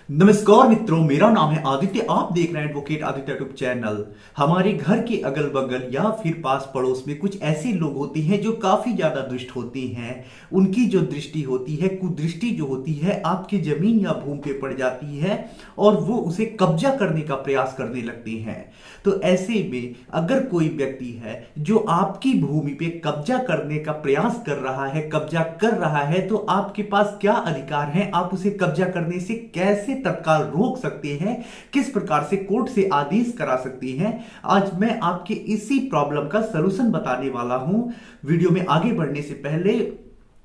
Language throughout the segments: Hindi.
नमस्कार मित्रों, मेरा नाम है आदित्य। आप देख रहे हैं एडवोकेट आदित्य यूट्यूब चैनल। हमारे घर के अगल बगल या फिर पास पड़ोस में कुछ ऐसे लोग होते हैं जो काफी ज्यादा दुष्ट होती हैं। उनकी जो दृष्टि होती है, कुदृष्टि जो होती है, आपकी जमीन या भूमि पे पड़ जाती है और वो उसे कब्जा करने का प्रयास करने लगती हैं। तो ऐसे में अगर कोई व्यक्ति है जो आपकी भूमि पे कब्जा करने का प्रयास कर रहा है, कब्जा कर रहा है, तो आपके पास क्या अधिकार है? आप उसे कब्जा करने से कैसे तत्काल रोक सकते हैं? किस प्रकार से कोर्ट से आदेश करा सकती हैं? आज मैं आपके इसी प्रॉब्लम का सलूशन बताने वाला हूं। वीडियो में आगे बढ़ने से पहले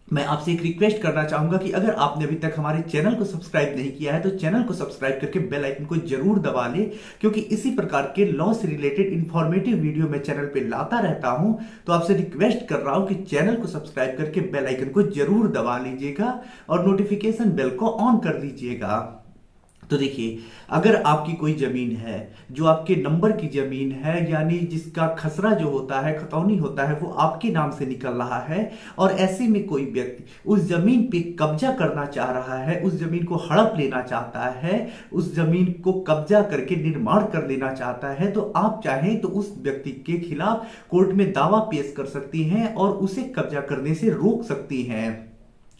मैं आपसे एक रिक्वेस्ट करना चाहूंगा कि अगर आपने अभी तक हमारे चैनल को सब्सक्राइब नहीं किया है तो चैनल को सब्सक्राइब करके बेल आइकन को जरूर दबा लें, क्योंकि इसी प्रकार के लॉ से रिलेटेड इंफॉर्मेटिव वीडियो मैं चैनल पे लाता रहता हूं। तो आपसे रिक्वेस्ट कर रहा हूं कि चैनल को सब्सक्राइब करके बेल आइकन को जरूर दबा लीजिएगा और नोटिफिकेशन बेल को ऑन कर दीजिएगा। तो देखिए, अगर आपकी कोई जमीन है जो आपके नंबर की जमीन है, यानी जिसका खसरा जो होता है, खतौनी होता है, वो आपके नाम से निकल रहा है और ऐसे में कोई व्यक्ति उस जमीन पे कब्जा करना चाह रहा है, उस जमीन को हड़प लेना चाहता है, उस जमीन को कब्जा करके निर्माण कर लेना चाहता है, तो आप चाहें तो उस व्यक्ति के खिलाफ कोर्ट में दावा पेश कर सकती हैं और उसे कब्जा करने से रोक सकती हैं।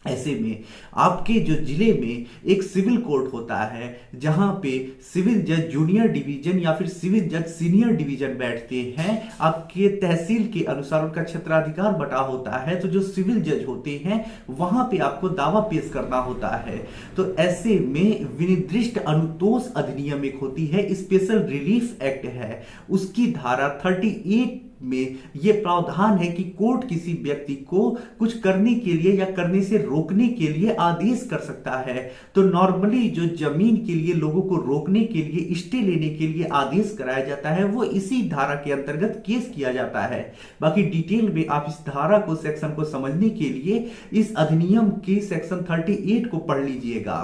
ऐसे में आपके जो जिले में एक सिविल कोर्ट होता है, जहां पे सिविल जज जूनियर डिवीजन या फिर सिविल जज सीनियर डिवीजन बैठते हैं, आपके तहसील के अनुसार उनका क्षेत्राधिकार बटा होता है। तो जो सिविल जज होते हैं वहां पे आपको दावा पेश करना होता है। तो ऐसे में विनिर्दिष्ट अनुतोष अधिनियम एक होती है, स्पेशल रिलीफ एक्ट है, उसकी धारा 38 में यह प्रावधान है कि कोर्ट किसी व्यक्ति को कुछ करने के लिए या करने से रोकने के लिए आदेश कर सकता है। तो नॉर्मली जो जमीन के लिए लोगों को रोकने के लिए, स्टे लेने के लिए आदेश कराया जाता है, वो इसी धारा के अंतर्गत केस किया जाता है। बाकी डिटेल में आप इस धारा को, सेक्शन को समझने के लिए इस अधिनियम के सेक्शन 38 को पढ़ लीजिएगा।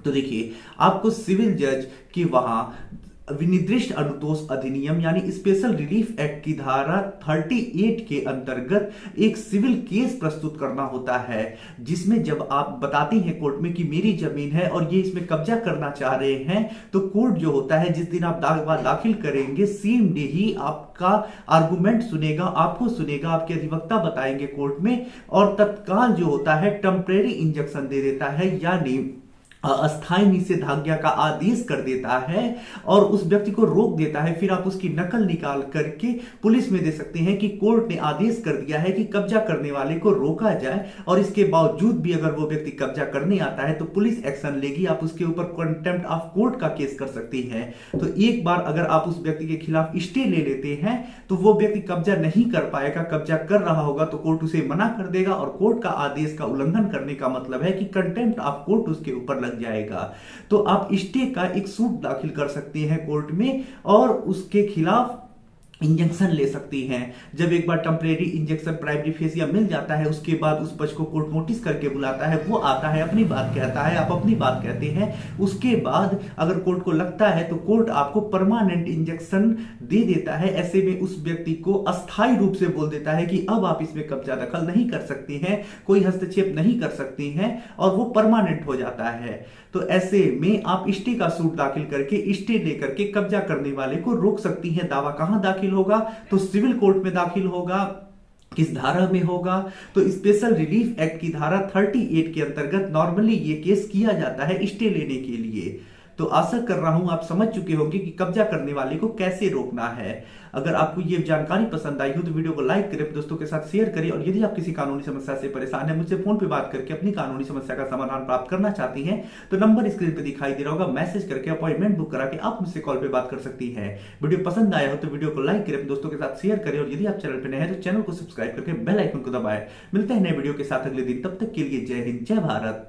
तो देखिए, आपको सिविल जज की वहां विनिर्दिष्ट अनुतोष अधिनियम यानी स्पेशल रिलीफ एक्ट की धारा 38 के अंतर्गत एक सिविल केस प्रस्तुत करना होता है, जिसमें जब आप बताते हैं कोर्ट में कि मेरी जमीन है और ये इसमें कब्जा करना चाह रहे हैं, तो कोर्ट जो होता है, जिस दिन आप दावा दाखिल करेंगे, सेम डे ही आपका आर्गुमेंट सुनेगा, आपको सुनेगा, आपके अधिवक्ता बताएंगे कोर्ट में, और तत्काल जो होता है टेम्परेरी इंजंक्शन दे देता है, यानी अस्थायी निषेधाज्ञा का आदेश कर देता है और उस व्यक्ति को रोक देता है। फिर आप उसकी नकल निकाल करके पुलिस में दे सकते हैं कि कोर्ट ने आदेश कर दिया है कि कब्जा करने वाले को रोका जाए, और इसके बावजूद भी अगर वो व्यक्ति कब्जा करने आता है तो पुलिस एक्शन लेगी, आप उसके ऊपर कंटेम्प्ट ऑफ कोर्ट का केस कर सकती है। तो एक बार अगर आप उस व्यक्ति के खिलाफ स्टे ले लेते हैं तो वो व्यक्ति कब्जा नहीं कर पाएगा। कब्जा कर रहा होगा तो कोर्ट उसे मना कर देगा, और कोर्ट का आदेश का उल्लंघन करने का मतलब है कि कंटेम्प्ट ऑफ कोर्ट उसके ऊपर लग जाएगा। तो आप स्टे का एक सूट दाखिल कर सकते हैं कोर्ट में और उसके खिलाफ इंजेक्शन ले सकती हैं। जब एक बार टेम्परेरी इंजेक्शन प्राइमरी फेसिया मिल जाता है, उसके बाद उस पक्ष को कोर्ट नोटिस करके बुलाता है, वो आता है, अपनी बात कहता है, आप अपनी बात कहते हैं। उसके बाद अगर कोर्ट को लगता है तो कोर्ट आपको परमानेंट इंजेक्शन दे देता है। ऐसे में उस व्यक्ति को अस्थायी रूप से बोल देता है कि अब आप इसमें कब्जा दखल नहीं कर सकती हैं, कोई हस्तक्षेप नहीं कर सकती हैं, और वो परमानेंट हो जाता है। तो ऐसे में आप स्टे का सूट दाखिल करके, स्टे लेकर के कब्जा करने वाले को रोक सकती हैं। दावा कहां दाखिल होगा? तो सिविल कोर्ट में दाखिल होगा। किस धारा में होगा? तो स्पेशल रिलीफ एक्ट की धारा 38 के अंतर्गत नॉर्मली ये केस किया जाता है स्टे लेने के लिए। तो आशा कर रहा हूं आप समझ चुके होंगे कि कब्जा करने वाले को कैसे रोकना है। अगर आपको ये जानकारी पसंद आई हो तो वीडियो को लाइक करें, दोस्तों के साथ शेयर करें, और यदि आप किसी कानूनी समस्या से परेशान हैं, मुझसे फोन पे बात करके अपनी कानूनी समस्या का समाधान प्राप्त करना चाहती हैं, तो नंबर स्क्रीन पे दिखाई दे रहा होगा, मैसेज करके अपॉइंटमेंट बुक करा के आप मुझसे कॉल पे बात कर सकती हैं। वीडियो पसंद आया हो तो वीडियो को लाइक करें, दोस्तों के साथ शेयर करें, और यदि आप चैनल पर नए हैं तो चैनल को सब्सक्राइब करके बेल आइकन को दबाएं। मिलते हैं नए वीडियो के साथ अगले दिन, तब तक के लिए जय हिंद, जय भारत।